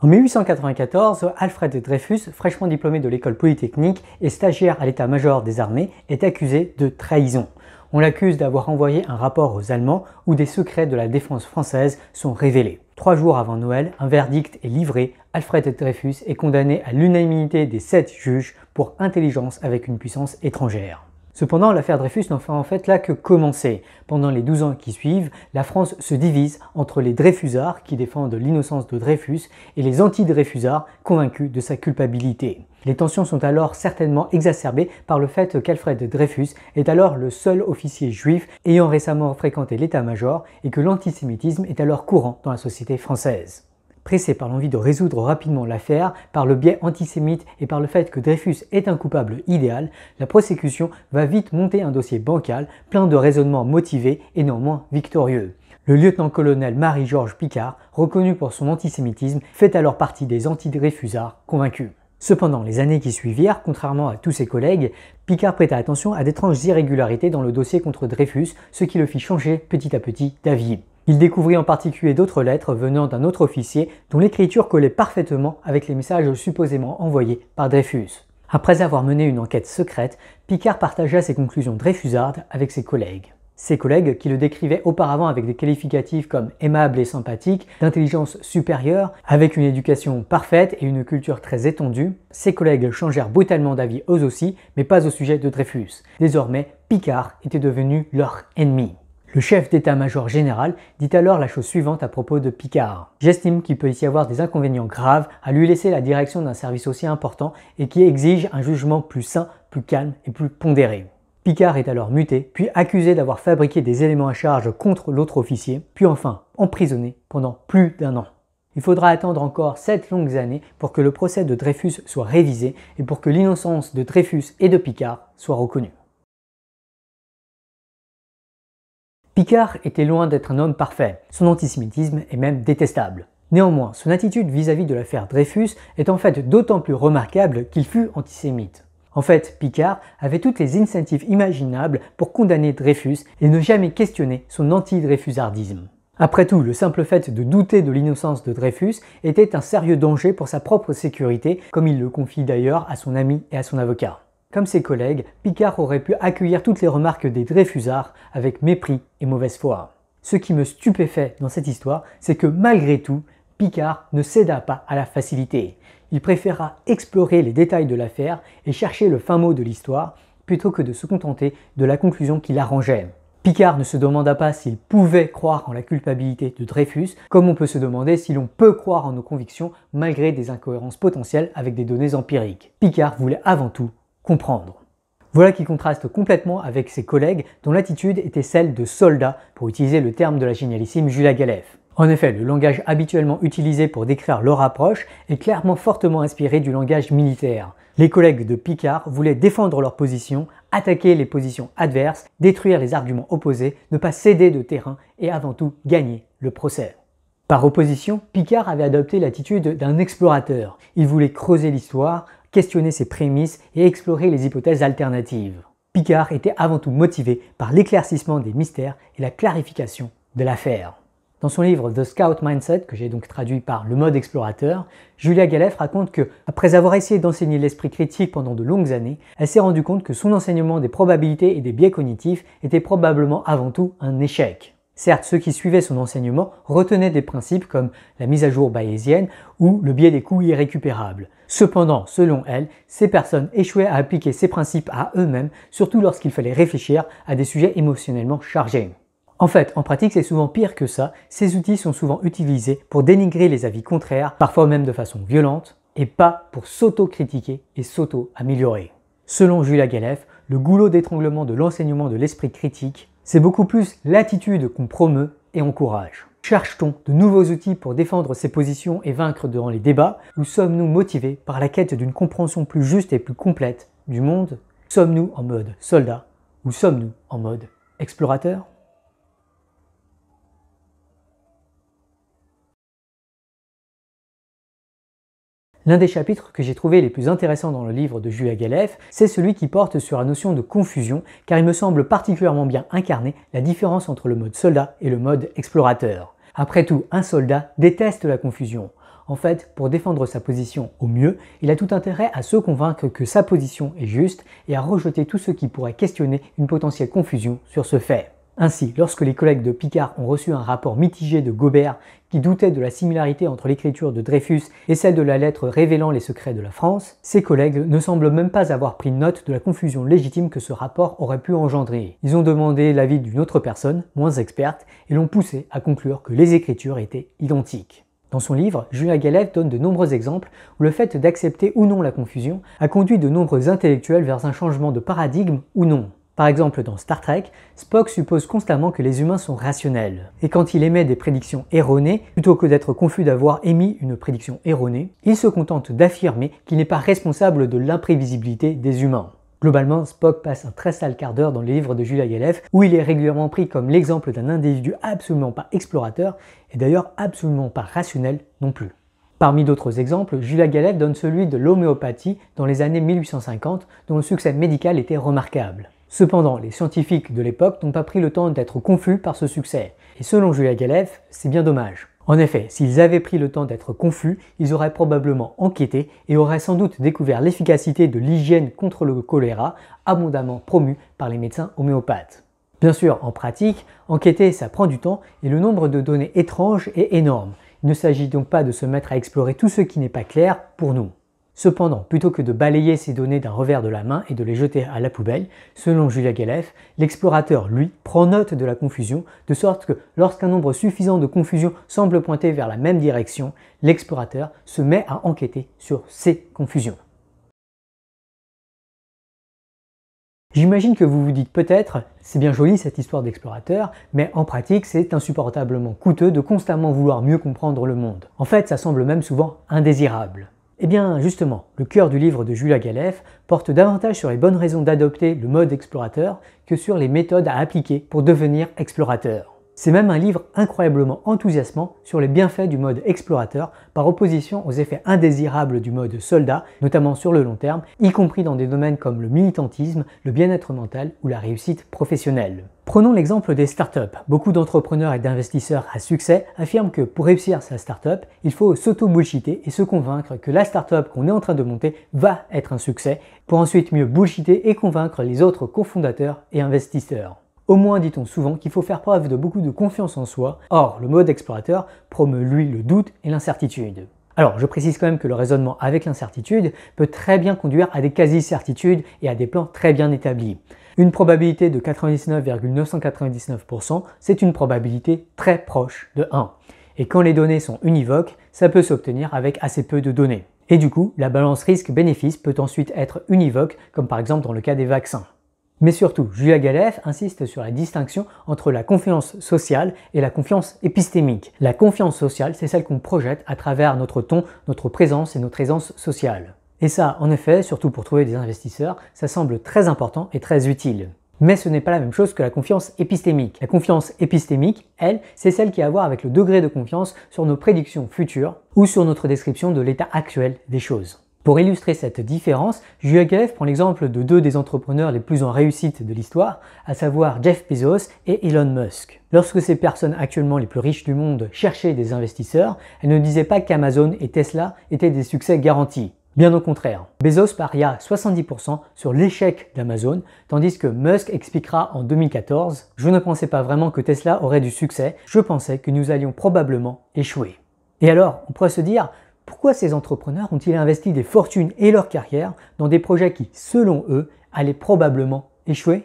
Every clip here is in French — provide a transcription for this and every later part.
En 1894, Alfred Dreyfus, fraîchement diplômé de l'école polytechnique et stagiaire à l'état-major des armées, est accusé de trahison. On l'accuse d'avoir envoyé un rapport aux Allemands où des secrets de la défense française sont révélés. 3 jours avant Noël, un verdict est livré. Alfred Dreyfus est condamné à l'unanimité des 7 juges pour intelligence avec une puissance étrangère. Cependant, l'affaire Dreyfus n'en fait en fait là que commencer. Pendant les 12 ans qui suivent, la France se divise entre les Dreyfusards qui défendent l'innocence de Dreyfus et les anti-Dreyfusards convaincus de sa culpabilité. Les tensions sont alors certainement exacerbées par le fait qu'Alfred Dreyfus est alors le seul officier juif ayant récemment fréquenté l'état-major et que l'antisémitisme est alors courant dans la société française. Pressé par l'envie de résoudre rapidement l'affaire, par le biais antisémite et par le fait que Dreyfus est un coupable idéal, la prosécution va vite monter un dossier bancal, plein de raisonnements motivés et néanmoins victorieux. Le lieutenant-colonel Marie-Georges Picquart, reconnu pour son antisémitisme, fait alors partie des anti-Dreyfusards convaincus. Cependant, les années qui suivirent, contrairement à tous ses collègues, Picquart prêta attention à d'étranges irrégularités dans le dossier contre Dreyfus, ce qui le fit changer petit à petit d'avis. Il découvrit en particulier d'autres lettres venant d'un autre officier dont l'écriture collait parfaitement avec les messages supposément envoyés par Dreyfus. Après avoir mené une enquête secrète, Picquart partagea ses conclusions dreyfusardes avec ses collègues. Ses collègues, qui le décrivaient auparavant avec des qualificatifs comme aimable et sympathique, d'intelligence supérieure, avec une éducation parfaite et une culture très étendue, ses collègues changèrent brutalement d'avis eux aussi, mais pas au sujet de Dreyfus. Désormais, Picquart était devenu leur ennemi. Le chef d'état-major général dit alors la chose suivante à propos de Picquart. « J'estime qu'il peut y avoir des inconvénients graves à lui laisser la direction d'un service aussi important et qui exige un jugement plus sain, plus calme et plus pondéré. » Picquart est alors muté, puis accusé d'avoir fabriqué des éléments à charge contre l'autre officier, puis enfin emprisonné pendant plus d'1 an. Il faudra attendre encore 7 longues années pour que le procès de Dreyfus soit révisé et pour que l'innocence de Dreyfus et de Picquart soit reconnue. Picquart était loin d'être un homme parfait, son antisémitisme est même détestable. Néanmoins, son attitude vis-à-vis de l'affaire Dreyfus est en fait d'autant plus remarquable qu'il fut antisémite. En fait, Picquart avait toutes les incentives imaginables pour condamner Dreyfus et ne jamais questionner son anti-dreyfusardisme. Après tout, le simple fait de douter de l'innocence de Dreyfus était un sérieux danger pour sa propre sécurité, comme il le confie d'ailleurs à son ami et à son avocat. Comme ses collègues, Picquart aurait pu accueillir toutes les remarques des Dreyfusards avec mépris et mauvaise foi. Ce qui me stupéfait dans cette histoire, c'est que malgré tout, Picquart ne céda pas à la facilité. Il préféra explorer les détails de l'affaire et chercher le fin mot de l'histoire, plutôt que de se contenter de la conclusion qui l'arrangeait. Picquart ne se demanda pas s'il pouvait croire en la culpabilité de Dreyfus, comme on peut se demander si l'on peut croire en nos convictions malgré des incohérences potentielles avec des données empiriques. Picquart voulait avant tout comprendre. Voilà qui contraste complètement avec ses collègues dont l'attitude était celle de soldats, pour utiliser le terme de la génialissime Julia Galef. En effet, le langage habituellement utilisé pour décrire leur approche est clairement fortement inspiré du langage militaire. Les collègues de Picquart voulaient défendre leur position, attaquer les positions adverses, détruire les arguments opposés, ne pas céder de terrain et avant tout gagner le procès. Par opposition, Picquart avait adopté l'attitude d'un explorateur. Il voulait creuser l'histoire, questionner ses prémices et explorer les hypothèses alternatives. Picquart était avant tout motivé par l'éclaircissement des mystères et la clarification de l'affaire. Dans son livre The Scout Mindset, que j'ai donc traduit par Le mode explorateur, Julia Galef raconte que, après avoir essayé d'enseigner l'esprit critique pendant de longues années, elle s'est rendue compte que son enseignement des probabilités et des biais cognitifs était probablement avant tout un échec. Certes, ceux qui suivaient son enseignement retenaient des principes comme la mise à jour bayésienne ou le biais des coûts irrécupérables. Cependant, selon elle, ces personnes échouaient à appliquer ces principes à eux-mêmes, surtout lorsqu'il fallait réfléchir à des sujets émotionnellement chargés. En fait, en pratique, c'est souvent pire que ça. Ces outils sont souvent utilisés pour dénigrer les avis contraires, parfois même de façon violente, et pas pour s'auto-critiquer et s'auto-améliorer. Selon Julia Galef, le goulot d'étranglement de l'enseignement de l'esprit critique, c'est beaucoup plus l'attitude qu'on promeut et encourage. Cherche-t-on de nouveaux outils pour défendre ses positions et vaincre dans les débats, ou sommes-nous motivés par la quête d'une compréhension plus juste et plus complète du monde? Sommes-nous en mode soldat ou sommes-nous en mode explorateur? L'un des chapitres que j'ai trouvé les plus intéressants dans le livre de Julia Galef, c'est celui qui porte sur la notion de confusion, car il me semble particulièrement bien incarner la différence entre le mode soldat et le mode explorateur. Après tout, un soldat déteste la confusion. En fait, pour défendre sa position au mieux, il a tout intérêt à se convaincre que sa position est juste et à rejeter tout ce qui pourrait questionner une potentielle confusion sur ce fait. Ainsi, lorsque les collègues de Picard ont reçu un rapport mitigé de Gobert qui doutait de la similarité entre l'écriture de Dreyfus et celle de la lettre révélant les secrets de la France, ses collègues ne semblent même pas avoir pris note de la confusion légitime que ce rapport aurait pu engendrer. Ils ont demandé l'avis d'une autre personne, moins experte, et l'ont poussé à conclure que les écritures étaient identiques. Dans son livre, Julia Galev donne de nombreux exemples où le fait d'accepter ou non la confusion a conduit de nombreux intellectuels vers un changement de paradigme ou non. Par exemple, dans Star Trek, Spock suppose constamment que les humains sont rationnels. Et quand il émet des prédictions erronées, plutôt que d'être confus d'avoir émis une prédiction erronée, il se contente d'affirmer qu'il n'est pas responsable de l'imprévisibilité des humains. Globalement, Spock passe un très sale quart d'heure dans les livres de Julia Galev, où il est régulièrement pris comme l'exemple d'un individu absolument pas explorateur, et d'ailleurs absolument pas rationnel non plus. Parmi d'autres exemples, Julia Galev donne celui de l'homéopathie dans les années 1850, dont le succès médical était remarquable. Cependant, les scientifiques de l'époque n'ont pas pris le temps d'être confus par ce succès. Et selon Julia Galev, c'est bien dommage. En effet, s'ils avaient pris le temps d'être confus, ils auraient probablement enquêté et auraient sans doute découvert l'efficacité de l'hygiène contre le choléra, abondamment promue par les médecins homéopathes. Bien sûr, en pratique, enquêter ça prend du temps et le nombre de données étranges est énorme. Il ne s'agit donc pas de se mettre à explorer tout ce qui n'est pas clair pour nous. Cependant, plutôt que de balayer ces données d'un revers de la main et de les jeter à la poubelle, selon Julia Galev, l'explorateur, lui, prend note de la confusion, de sorte que lorsqu'un nombre suffisant de confusions semble pointer vers la même direction, l'explorateur se met à enquêter sur ces confusions. J'imagine que vous vous dites peut-être, c'est bien joli cette histoire d'explorateur, mais en pratique c'est insupportablement coûteux de constamment vouloir mieux comprendre le monde. En fait, ça semble même souvent indésirable. Eh bien justement, le cœur du livre de Julia Galev porte davantage sur les bonnes raisons d'adopter le mode explorateur que sur les méthodes à appliquer pour devenir explorateur. C'est même un livre incroyablement enthousiasmant sur les bienfaits du mode explorateur par opposition aux effets indésirables du mode soldat, notamment sur le long terme, y compris dans des domaines comme le militantisme, le bien-être mental ou la réussite professionnelle. Prenons l'exemple des startups. Beaucoup d'entrepreneurs et d'investisseurs à succès affirment que pour réussir sa startup, il faut s'auto-bullshiter et se convaincre que la startup qu'on est en train de monter va être un succès, pour ensuite mieux bullshiter et convaincre les autres cofondateurs et investisseurs. Au moins dit-on souvent qu'il faut faire preuve de beaucoup de confiance en soi, or le mode explorateur promeut lui le doute et l'incertitude. Alors je précise quand même que le raisonnement avec l'incertitude peut très bien conduire à des quasi-certitudes et à des plans très bien établis. Une probabilité de 99,999%, c'est une probabilité très proche de 1. Et quand les données sont univoques, ça peut s'obtenir avec assez peu de données. Et du coup, la balance risque-bénéfice peut ensuite être univoque, comme par exemple dans le cas des vaccins. Mais surtout, Julia Galev insiste sur la distinction entre la confiance sociale et la confiance épistémique. La confiance sociale, c'est celle qu'on projette à travers notre ton, notre présence et notre aisance sociale. Et ça, en effet, surtout pour trouver des investisseurs, ça semble très important et très utile. Mais ce n'est pas la même chose que la confiance épistémique. La confiance épistémique, elle, c'est celle qui a à voir avec le degré de confiance sur nos prédictions futures ou sur notre description de l'état actuel des choses. Pour illustrer cette différence, Julia Galev prend l'exemple de deux des entrepreneurs les plus en réussite de l'histoire, à savoir Jeff Bezos et Elon Musk. Lorsque ces personnes actuellement les plus riches du monde cherchaient des investisseurs, elles ne disaient pas qu'Amazon et Tesla étaient des succès garantis. Bien au contraire, Bezos paria 70% sur l'échec d'Amazon, tandis que Musk expliquera en 2014 « Je ne pensais pas vraiment que Tesla aurait du succès, je pensais que nous allions probablement échouer ». Et alors, on pourrait se dire, pourquoi ces entrepreneurs ont-ils investi des fortunes et leur carrière dans des projets qui, selon eux, allaient probablement échouer?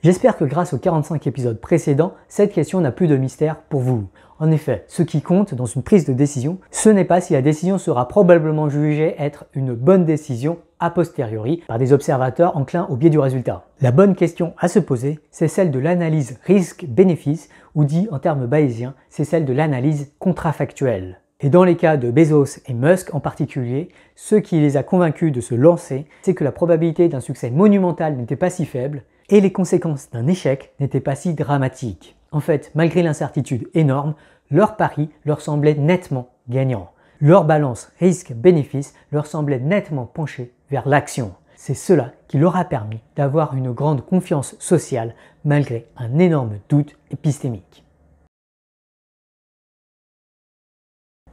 J'espère que grâce aux 45 épisodes précédents, cette question n'a plus de mystère pour vous. En effet, ce qui compte dans une prise de décision, ce n'est pas si la décision sera probablement jugée être une bonne décision a posteriori par des observateurs enclins au biais du résultat. La bonne question à se poser, c'est celle de l'analyse risque-bénéfice, ou dit en termes bayésiens, c'est celle de l'analyse contrafactuelle. Et dans les cas de Bezos et Musk en particulier, ce qui les a convaincus de se lancer, c'est que la probabilité d'un succès monumental n'était pas si faible et les conséquences d'un échec n'étaient pas si dramatiques. En fait, malgré l'incertitude énorme, leur pari leur semblait nettement gagnant. Leur balance risque-bénéfice leur semblait nettement penchée vers l'action. C'est cela qui leur a permis d'avoir une grande confiance sociale malgré un énorme doute épistémique.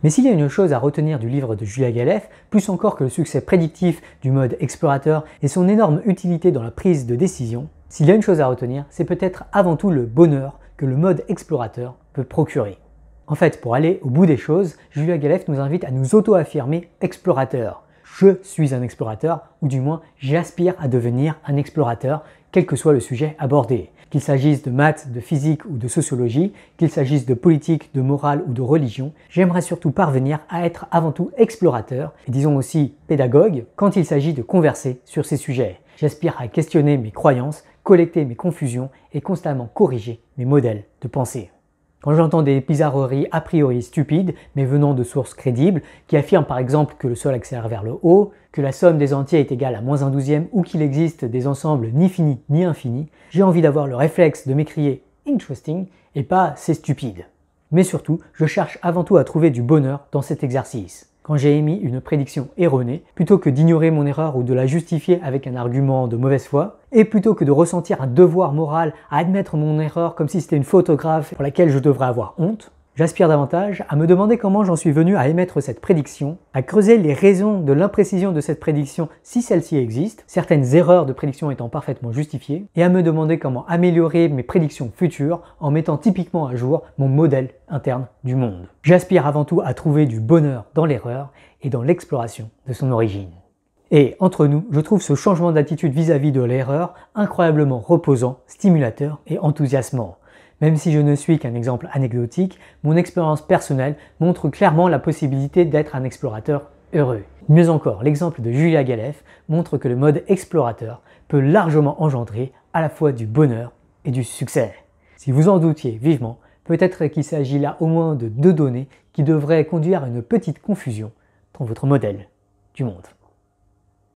Mais s'il y a une chose à retenir du livre de Julia Galef, plus encore que le succès prédictif du mode explorateur et son énorme utilité dans la prise de décision, s'il y a une chose à retenir, c'est peut-être avant tout le bonheur que le mode explorateur peut procurer. En fait, pour aller au bout des choses, Julia Galef nous invite à nous auto-affirmer explorateurs. Je suis un explorateur, ou du moins j'aspire à devenir un explorateur, quel que soit le sujet abordé. Qu'il s'agisse de maths, de physique ou de sociologie, qu'il s'agisse de politique, de morale ou de religion, j'aimerais surtout parvenir à être avant tout explorateur, et disons aussi pédagogue, quand il s'agit de converser sur ces sujets. J'aspire à questionner mes croyances, collecter mes confusions et constamment corriger mes modèles de pensée. Quand j'entends des bizarreries a priori stupides, mais venant de sources crédibles, qui affirment par exemple que le sol accélère vers le haut, que la somme des entiers est égale à -1/12 ou qu'il existe des ensembles ni finis ni infinis, j'ai envie d'avoir le réflexe de m'écrier « interesting » et pas « c'est stupide ». Mais surtout, je cherche avant tout à trouver du bonheur dans cet exercice. Quand j'ai émis une prédiction erronée, plutôt que d'ignorer mon erreur ou de la justifier avec un argument de mauvaise foi, et plutôt que de ressentir un devoir moral à admettre mon erreur comme si c'était une faute grave pour laquelle je devrais avoir honte, j'aspire davantage à me demander comment j'en suis venu à émettre cette prédiction, à creuser les raisons de l'imprécision de cette prédiction si celle-ci existe, certaines erreurs de prédiction étant parfaitement justifiées, et à me demander comment améliorer mes prédictions futures en mettant typiquement à jour mon modèle interne du monde. J'aspire avant tout à trouver du bonheur dans l'erreur et dans l'exploration de son origine. Et entre nous, je trouve ce changement d'attitude vis-à-vis de l'erreur incroyablement reposant, stimulateur et enthousiasmant. Même si je ne suis qu'un exemple anecdotique, mon expérience personnelle montre clairement la possibilité d'être un explorateur heureux. Mieux encore, l'exemple de Julia Galef montre que le mode explorateur peut largement engendrer à la fois du bonheur et du succès. Si vous en doutiez vivement, peut-être qu'il s'agit là au moins de deux données qui devraient conduire à une petite confusion dans votre modèle du monde.